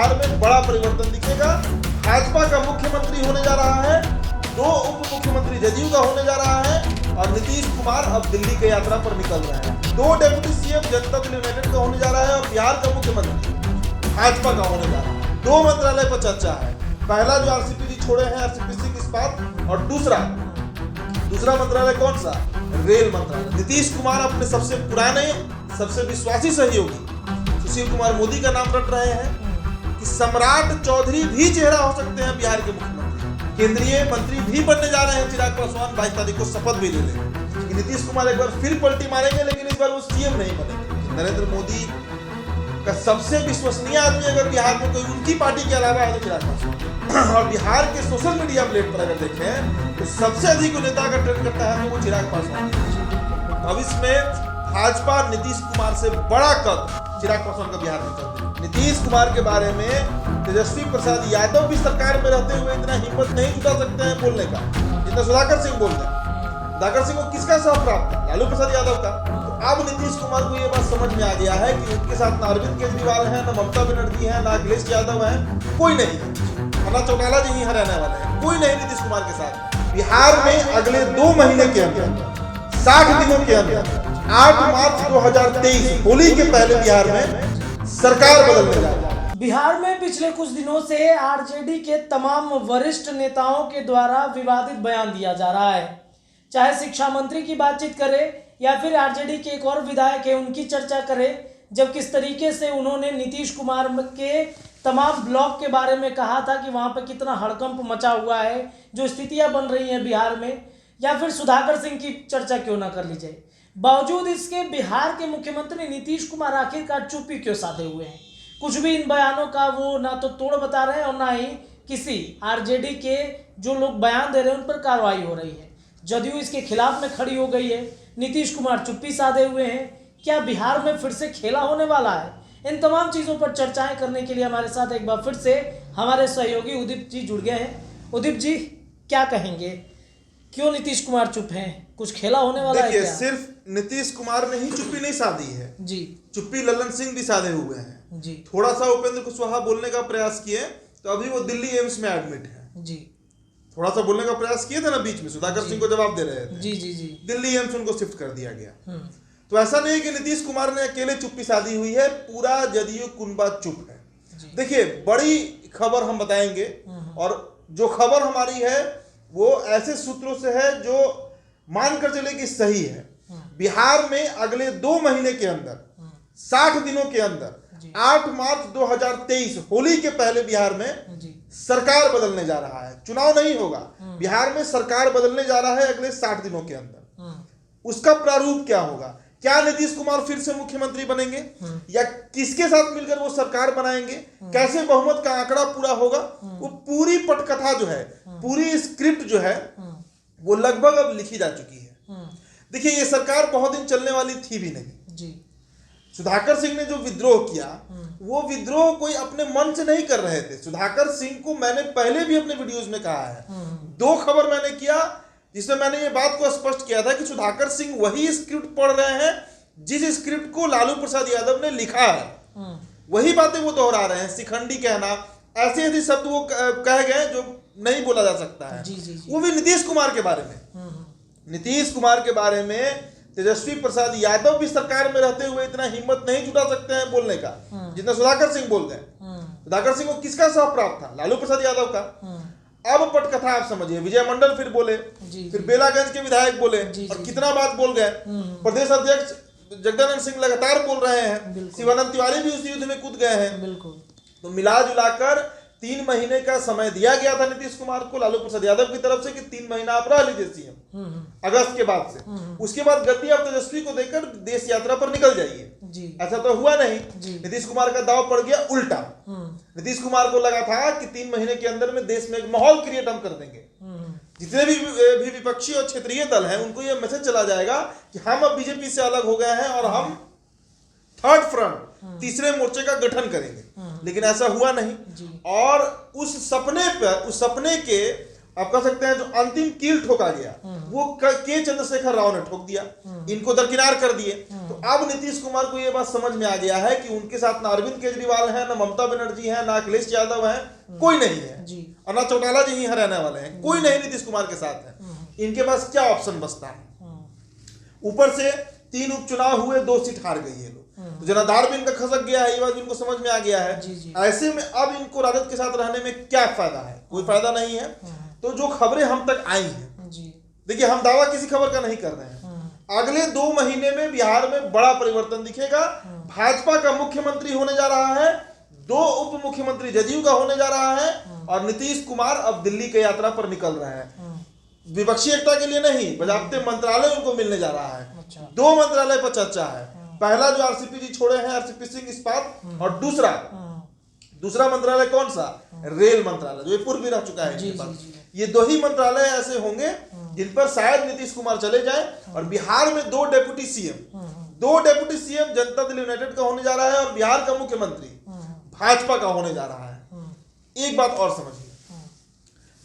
बिहार में बड़ा परिवर्तन दिखेगा। भाजपा का मुख्यमंत्री होने जा रहा है, 2 उप मुख्यमंत्री जदयू का होने जा रहा है और नीतीश कुमार अब दिल्ली की यात्रा पर निकल रहे हैं। 2 deputy CM Janata Dal United का होने जा रहा है और बिहार का मुख्यमंत्री भाजपा का होने जा रहा है। 2 मंत्रालय पर चर्चा है। पहला जो आरसीपी छोड़े हैं, आरसीपी इस्पात, और दूसरा मंत्रालय कौन सा? रेल मंत्रालय। नीतीश कुमार अपने सबसे पुराने, सबसे विश्वासी सहयोगी सुशील कुमार मोदी का नाम रट रहे हैं कि सम्राट चौधरी भी चेहरा हो सकते हैं बिहार के मुख्यमंत्री। केंद्रीय मंत्री भी बनने जा रहे हैं। चिराग पासवान 22 तारीख को शपथ भी ले लेंगे कि नीतीश कुमार एक बार फिर पलटी मारेंगे, लेकिन इस बार वो सीएम नहीं बनेंगे। नरेंद्र मोदी का सबसे विश्वसनीय आदमी अगर बिहार में कोई उनकी पार्टी के अलावा है तो चिराग पासवान। और बिहार के सोशल मीडिया प्लेट पर अगर देखें तो सबसे अधिक नेता का ट्रेंड करता है तो वो चिराग पासवान। अब इसमें भाजपा नीतीश कुमार से बड़ा कद चिराग पासवान का बिहार में कर दिया। नीतीश कुमार के बारे में तेजस्वी प्रसाद यादव भी सरकार में रहते हुए इतना हिम्मत नहीं जुटा सकते हैं बोलने का जितना सुधाकर सिंह बोलते हैं। सुधाकर सिंह को किसका साथ प्राप्त है? लालू प्रसाद यादव का। तो अब नीतीश कुमार को ये बात समझ में आ गया है कि उनके साथ ना अरविंद केजरीवाल है, ना ममता बनर्जी है, ना अखिलेश यादव है, कोई नहीं है, ना चौटाला जी ही रहने वाले हैं, कोई नहीं नीतीश कुमार के साथ। बिहार में अगले 2 महीने के अंदर 60 दिनों के अंदर 8 मार्च 2023 होली के पहले बिहार में सरकार बदलने जा रही है। बिहार में पिछले कुछ दिनों से आरजेडी के तमाम वरिष्ठ नेताओं के द्वारा विवादित बयान दिया जा रहा है। चाहे शिक्षा मंत्री की बातचीत करे या फिर आरजेडी के एक और विधायक है उनकी चर्चा करे, जब किस तरीके से उन्होंने नीतीश कुमार के तमाम ब्लॉक के बारे में कहा था कि वहाँ पर कितना हड़कंप मचा हुआ है, जो स्थितियाँ बन रही हैं बिहार में, या फिर सुधाकर सिंह की चर्चा क्यों ना कर ली जाए। बावजूद इसके बिहार के मुख्यमंत्री नीतीश कुमार आखिरकार चुप्पी क्यों साधे हुए हैं? कुछ भी इन बयानों का वो ना तो तोड़ बता रहे हैं और ना ही किसी आरजेडी के जो लोग बयान दे रहे हैं उन पर कार्रवाई हो रही है। जदयू इसके खिलाफ में खड़ी हो गई है, नीतीश कुमार चुप्पी साधे हुए हैं। क्या बिहार में फिर से खेला होने वाला है? इन तमाम चीज़ों पर चर्चाएं करने के लिए हमारे साथ एक बार फिर से हमारे सहयोगी उदित जी जुड़ गए हैं। उदित जी, क्या कहेंगे, क्यों नीतीश कुमार चुप हैं? कुछ खेला होने वाला है क्या? सिर्फ नीतीश कुमार ने ही चुप्पी नहीं साधी है जी, चुप्पी ललन सिंह भी साधे हुए हैं जी। थोड़ा सा उपेंद्र कुशवाहा बोलने का प्रयास किए तो अभी वो दिल्ली एम्स में एडमिट है जी। थोड़ा सा बोलने का प्रयास किए थे ना बीच में, सुधाकर सिंह को जवाब दे रहे थे। जी जी जी। दिल्ली एम्स उनको शिफ्ट कर दिया गया। तो ऐसा नहीं है कि नीतीश कुमार ने अकेले चुप्पी साधी हुई है, पूरा जदयू कुनबा चुप है। देखिए, बड़ी खबर हम बताएंगे और जो खबर हमारी है वो ऐसे सूत्रों से है जो मानकर चले कि सही है। बिहार में अगले 2 महीने के अंदर 60 दिनों के अंदर 8 मार्च 2023 होली के पहले बिहार में सरकार बदलने जा रहा है। चुनाव नहीं होगा, बिहार में सरकार बदलने जा रहा है अगले 60 दिनों के अंदर। उसका प्रारूप क्या होगा? क्या नीतीश कुमार फिर से मुख्यमंत्री बनेंगे या किसके साथ मिलकर वो सरकार बनाएंगे? कैसे बहुमत का आंकड़ा पूरा होगा? वो पूरी पटकथा जो है, पूरी स्क्रिप्ट जो है वो लगभग अब लिखी जा चुकी है। देखिए, ये सरकार बहुत दिन चलने वाली थी भी नहीं जी। सुधाकर सिंह ने जो विद्रोह किया वो विद्रोह कोई अपने मन से नहीं कर रहे थे। सुधाकर सिंह को मैंने पहले भी अपने वीडियोस में कहा है, 2 खबर मैंने किया जिसमें मैंने ये बात को स्पष्ट किया था कि सुधाकर सिंह वही स्क्रिप्ट पढ़ रहे हैं जिस स्क्रिप्ट को लालू प्रसाद यादव ने लिखा है, वही बातें वो दोहरा रहे हैं। शिखंडी कहना, ऐसे ऐसे शब्द वो कह गए जो नहीं बोला जा सकता है जी, जी, जी। वो भी नीतीश कुमार के बारे में। नीतीश कुमार के बारे में तेजस्वी प्रसाद यादव भी सरकार में रहते हुए इतना हिम्मत नहीं जुटा सकते हैं बोलने का जितना सुधाकर सिंह बोलते हैं। सुधाकर सिंह को किसका साथ प्राप्त था? लालू प्रसाद यादव का। अब पटकथा आप समझिए, विजय मंडल फिर बोले, फिर बेलागंज के विधायक बोले और कितना बात बोल गए। प्रदेश अध्यक्ष जगदानंद सिंह लगातार बोल रहे हैं, शिवानंद तिवारी भी उस युद्ध में कूद गए हैं। बिल्कुल। तो मिला जुलाकर 3 महीने का समय दिया गया था नीतीश कुमार को लालू प्रसाद यादव की तरफ से कि 3 महीना आप रह लीजिए सीएम अगस्त के बाद से। उसके बाद गद्दी आप तेजस्वी को देकर देश यात्रा पर निकल जाइए। ऐसा तो हुआ नहीं। नीतीश कुमार का दाव पड़ गया उल्टा। नीतीश कुमार को लगा था कि 3 महीने के अंदर में देश में एक माहौल क्रिएट हम कर देंगे। जितने भी विपक्षी और क्षेत्रीय दल हैं उनको यह मैसेज चला जाएगा कि हम अब बीजेपी से अलग हो गए हैं और हम थर्ड फ्रंट, तीसरे मोर्चे का गठन करेंगे। लेकिन ऐसा हुआ नहीं। और उस सपने के आप कह सकते हैं जो अंतिम कील ठोका गया वो के चंद्रशेखर राव ने ठोक दिया, इनको दरकिनार कर दिए। तो अब नीतीश कुमार को ये बात समझ में आ गया है कि उनके साथ ना अरविंद केजरीवाल है, ना ममता बनर्जी है, ना अखिलेश यादव है, कोई नहीं है और ना चौटाला जी ही हरियाणा वाले हैं, कोई नहीं नीतीश कुमार के साथ है। इनके पास क्या ऑप्शन बचता है? ऊपर से 3 उपचुनाव हुए, 2 सीट हार गई है लोग, तो जनाधार भी इनका खसक गया है, ये बात इनको समझ में आ गया है। ऐसे में अब इनको राजद के साथ रहने में क्या फायदा है? कोई फायदा नहीं है। तो जो खबरें हम तक आई हैं, देखिए हम दावा किसी खबर का नहीं कर रहे हैं, अगले 2 महीने में बिहार में बड़ा परिवर्तन दिखेगा। भाजपा का मुख्यमंत्री होने जा रहा है, 2 उप मुख्यमंत्री जदयू का होने जा रहा है और नीतीश कुमार अब दिल्ली की यात्रा पर निकल रहे हैं। विपक्षी एकता के लिए नहीं, बजाबते मंत्रालय उनको मिलने जा रहा है। 2 मंत्रालय पर चर्चा है। पहला जो आरसीपी जी छोड़े हैं, आरसीपी सिंह इस्पात, और दूसरा मंत्रालय कौन सा? रेल मंत्रालय, जो पूर्व भी रह चुका है इनके पास। ये 2 ही मंत्रालय ऐसे होंगे जिन पर शायद नीतीश कुमार चले जाएं। और बिहार में 2 deputy CM Janata Dal United का होने जा रहा है और बिहार का मुख्यमंत्री भाजपा का होने जा रहा है। एक बात और समझिए,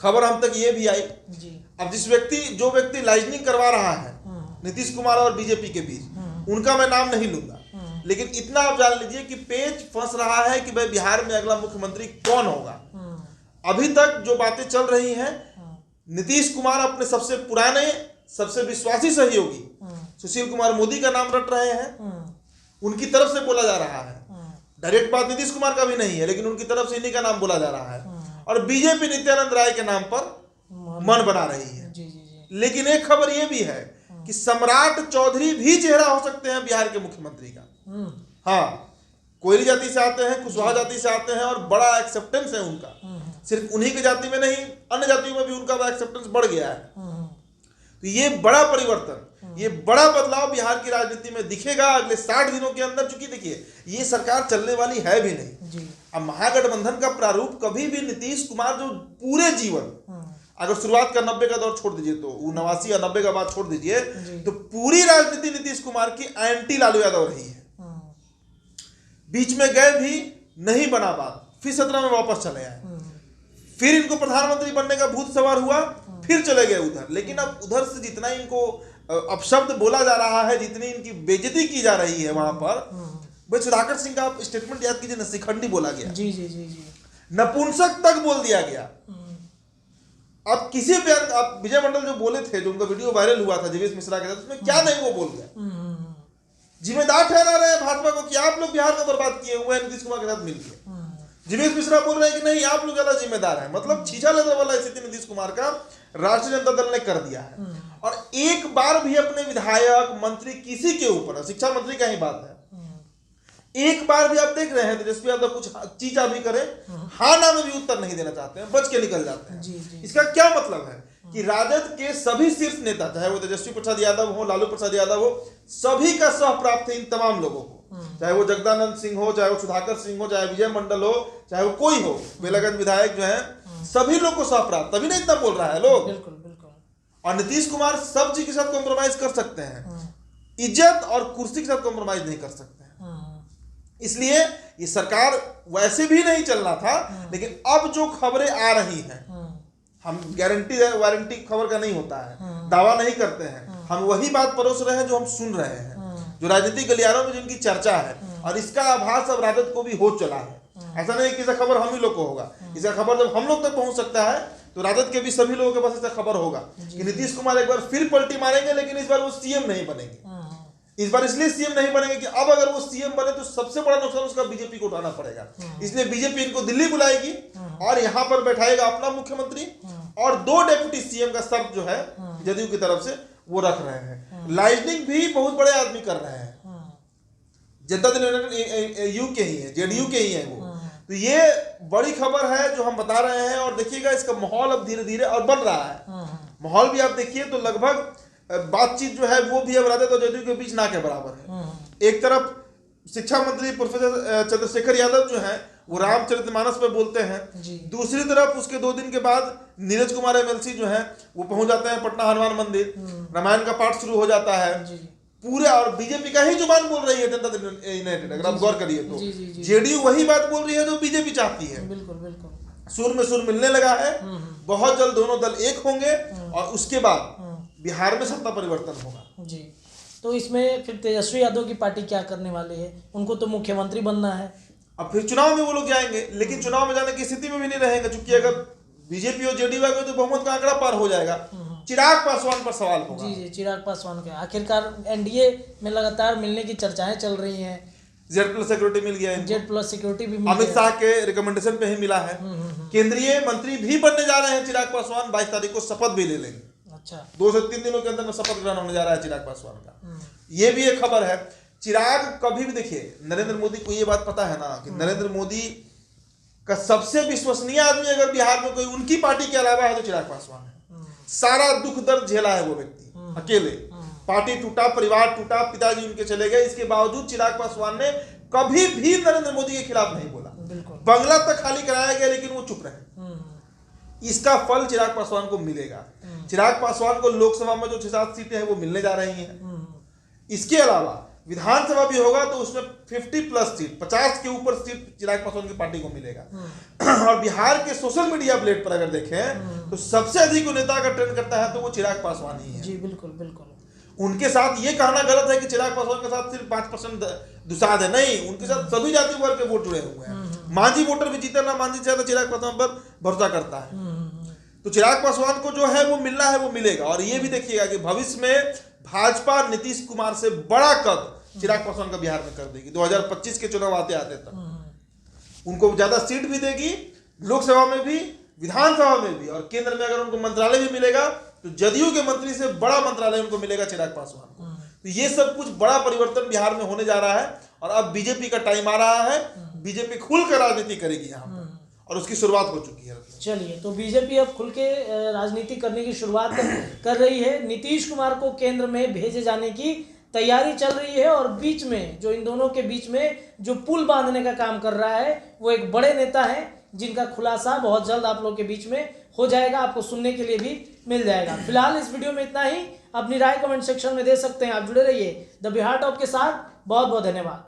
खबर हम तक ये भी आई, अब जो व्यक्ति लाइजनिंग करवा रहा है नीतीश कुमार और बीजेपी के बीच, उनका मैं नाम नहीं लूंगा, लेकिन इतना आप जान लीजिए कि पेच फंस रहा है कि भाई बिहार में अगला मुख्यमंत्री कौन होगा। अभी तक जो बातें चल रही हैं, नीतीश कुमार अपने सबसे पुराने, सबसे विश्वासी सहयोगी सुशील कुमार मोदी का नाम रट रहे हैं, उनकी तरफ से बोला जा रहा है। डायरेक्ट बात नीतीश कुमार का भी नहीं है, लेकिन उनकी तरफ से इन्हीं का नाम बोला जा रहा है। और बीजेपी नित्यानंद राय के नाम पर मन बना रही है। लेकिन एक खबर यह भी है कि सम्राट चौधरी भी चेहरा हो सकते हैं बिहार के मुख्यमंत्री का। हाँ, कोयली जाति से आते हैं, कुशवाहा जाति से आते हैं और बड़ा एक्सेप्टेंस है उनका। सिर्फ उन्हीं की जाति में नहीं, अन्य जातियों में भी उनका एक्सेप्टेंस बढ़ गया है। तो ये बड़ा परिवर्तन, ये बड़ा बदलाव बिहार की राजनीति में दिखेगा अगले 60 दिनों के अंदर। चूंकि देखिए ये सरकार चलने वाली है भी नहीं। अब महागठबंधन का प्रारूप कभी भी नीतीश कुमार जो पूरे जीवन, अगर शुरुआत का 90 का दौर छोड़ दीजिए, तो वो 89 या 90 का बाद छोड़ दीजिए, तो पूरी राजनीति नीतीश कुमार की एंटी लालू यादव रही है। बीच में गए भी नहीं बना बात, फिर 17 में वापस चले आए, फिर इनको प्रधानमंत्री बनने का भूत सवार हुआ, फिर चले गए उधर। लेकिन अब उधर से जितना इनको अपशब्द बोला जा रहा है, जितनी इनकी बेइज्जती की जा रही है वहां पर, भाई सुधाकर सिंह का आप स्टेटमेंट याद कीजिए, शिखंडी बोला गया, नपुंसक तक बोल दिया गया। अब किसी बयान, आप विजय मंडल जो बोले थे, जो उनका वीडियो वायरल हुआ था जीवेश मिश्रा के साथ, उसमें क्या नहीं वो बोल गया। जिम्मेदार ठहरा रहे हैं भाजपा को कि आप लोग बिहार को बर्बाद किए हुए हैं नीतीश कुमार के साथ मिलकर। जीवेश मिश्रा बोल रहे हैं कि नहीं, आप लोग ज्यादा जिम्मेदार हैं। मतलब छीछा लेने वाला स्थिति नीतीश कुमार का राष्ट्रीय जनता दल ने कर दिया है। और एक बार भी अपने विधायक, मंत्री, किसी के ऊपर, शिक्षा मंत्री का ही बात है, एक बार भी आप देख रहे हैं तेजस्वी यादव कुछ चीजा भी करे, हाँ ना में भी उत्तर नहीं देना चाहते हैं, बच के निकल जाते हैं। इसका क्या मतलब है कि राजद के सभी शीर्ष नेता, चाहे वो तेजस्वी प्रसाद यादव हो, लालू प्रसाद यादव हो, सभी का सह प्राप्त है इन तमाम लोगों को, चाहे वो जगदानंद सिंह हो, चाहे वो सुधाकर सिंह हो, चाहे विजय मंडल हो, चाहे वो कोई हो, बेलागंज विधायक जो है, सभी लोग को सह प्राप्त, तभी नहीं इतना बोल रहा है लोग। और नीतीश कुमार सब चीज के साथ कॉम्प्रोमाइज कर सकते हैं, इज्जत और कुर्सी के साथ कॉम्प्रोमाइज नहीं कर सकते हैं। इसलिए ये सरकार वैसे भी नहीं चलना था। लेकिन अब जो खबरें आ रही हैं, हम गारंटी वारंटी खबर का नहीं होता है, दावा नहीं करते हैं, हम वही बात परोस रहे हैं जो हम सुन रहे हैं, जो राजनीतिक गलियारों में जिनकी चर्चा है। और इसका आभास अब राजद को भी हो चला है। ऐसा नहीं कि इसका खबर हम ही लोग को होगा, इसका खबर जब हम लोग तक पहुंच सकता है तो राजद के भी सभी लोगों के पास इसका खबर होगा कि नीतीश कुमार एक बार फिर पलटी मारेंगे, लेकिन इस बार वो सीएम नहीं बनेंगे। इस बार इसलिए सीएम नहीं बनेंगे कि अब अगर वो सीएम बने तो सबसे बड़ा नुकसान उसका बीजेपी को उठाना पड़ेगा। इसलिए बीजेपी इनको दिल्ली बुलाएगी और यहाँ पर बैठाएगा अपना मुख्यमंत्री, और 2 डेप्यूटी सीएम का शर्त जो है जदयू की तरफ से वो रख रहे हैं। लाइजनिंग भी बहुत बड़े आदमी कर रहे हैं, जनता दल यूनाइटेड यू के ही है, जेडीयू के ही है वो। तो ये बड़ी खबर है जो हम बता रहे हैं। और देखिएगा इसका माहौल अब धीरे धीरे और बन रहा है। माहौल भी आप देखिए तो लगभग बातचीत जो है वो भी अब राजद और जदयू के बीच ना के बराबर है। एक तरफ शिक्षा मंत्री प्रोफेसर चंद्रशेखर यादव जो है वो रामचरितमानस पे बोलते हैं, दूसरी तरफ उसके 2 दिन के बाद नीरज कुमार एमएलसी जो है वो पहुंच जाते हैं पटना हनुमान मंदिर, रामायण का पाठ शुरू हो जाता है पूरे। और बीजेपी का ही जुबान बोल रही है जनता दल यूनाइटेड, अगर आप गौर करिए तो जेडीयू वही बात बोल रही है जो बीजेपी चाहती है। बिल्कुल बिल्कुल। सुर में सुर मिलने लगा है। बहुत जल्द दोनों दल एक होंगे और उसके बाद बिहार में सत्ता परिवर्तन होगा। जी, तो इसमें फिर तेजस्वी यादव की पार्टी क्या करने वाली है? उनको तो मुख्यमंत्री बनना है। अब फिर चुनाव में वो लोग जाएंगे, लेकिन चुनाव में जाने की स्थिति में भी नहीं रहेंगे, क्योंकि अगर बीजेपी और जेडीयू को तो बहुमत का आंकड़ा पार हो जाएगा। चिराग पासवान पर सवाल होगा। जी, चिराग पासवान का आखिरकार एनडीए में लगातार मिलने की चर्चाएं चल रही हैं। Z+ सिक्योरिटी मिल गया है, Z+ सिक्योरिटी भी मिल अमित गया। शाह के रिकमेंडेशन पे ही मिला है। केंद्रीय मंत्री भी बनने जा रहे हैं चिराग पासवान, 22 तारीख को शपथ भी ले लेंगे। अच्छा, 2 से 3 दिनों के अंदर में शपथ ग्रहण होने जा रहा है चिराग पासवान का। ये भी एक खबर है। चिराग कभी भी देखिए, नरेंद्र मोदी को ये बात पता है ना कि नरेंद्र मोदी का सबसे विश्वसनीय आदमी अगर बिहार में कोई उनकी पार्टी के अलावा है तो चिराग पासवान है। सारा दुख दर्द झेला है वो व्यक्ति अकेले। पार्टी टूटा, परिवार टूटा, पिताजी उनके चले गए, इसके बावजूद चिराग पासवान ने कभी भी नरेंद्र मोदी के खिलाफ नहीं बोला। बंगला तक खाली कराया गया लेकिन वो चुप रहे। इसका फल चिराग पासवान को मिलेगा। चिराग पासवान को लोकसभा में जो 6-7 सीटें हैं वो मिलने जा रही हैं। इसके अलावा विधानसभा भी होगा तो उसमें 50+ सीट, 50 के ऊपर सीट चिराग पासवान की पार्टी को मिलेगा। और बिहार के सोशल मीडिया प्लेट पर अगर देखें तो सबसे अधिक नेता का ट्रेंड करता है तो वो चिराग पासवान ही है। जी, बिल्कुल बिल्कुल। उनके साथ ये कहना गलत है कि चिराग पासवान के साथ सिर्फ 5% दुसाध है, नहीं, उनके साथ सभी जाति वर्ग के वोट जुड़े हुए हैं। मांझी वोटर भी जीता ना मांझी ज्यादा चिराग पासवान पर भरोसा करता है। तो चिराग पासवान को जो है वो मिलना है, वो मिलेगा। और ये भी देखिएगा कि भविष्य में भाजपा नीतीश कुमार से बड़ा कद चिराग पासवान का बिहार में कर देगी। 2025 के चुनाव आते आते तक उनको ज्यादा सीट भी देगी, लोकसभा में भी, विधानसभा में भी, और केंद्र में अगर उनको मंत्रालय भी मिलेगा तो जदयू के मंत्री से बड़ा मंत्रालय उनको मिलेगा चिराग पासवान को। तो ये सब कुछ बड़ा परिवर्तन बिहार में होने जा रहा है। और अब बीजेपी का टाइम आ रहा है, बीजेपी खुलकर राजनीति करेगी यहाँ पर, और उसकी शुरुआत हो चुकी है। चलिए, तो बीजेपी अब खुल के राजनीति करने की शुरुआत कर रही है। नीतीश कुमार को केंद्र में भेजे जाने की तैयारी चल रही है, और बीच में जो इन दोनों के बीच में जो पुल बांधने का काम कर रहा है वो एक बड़े नेता हैं, जिनका खुलासा बहुत जल्द आप लोग के बीच में हो जाएगा, आपको सुनने के लिए भी मिल जाएगा। फिलहाल इस वीडियो में इतना ही। अपनी राय कमेंट सेक्शन में दे सकते हैं। आप जुड़े रहिए द बिहार टॉप के साथ। बहुत बहुत धन्यवाद।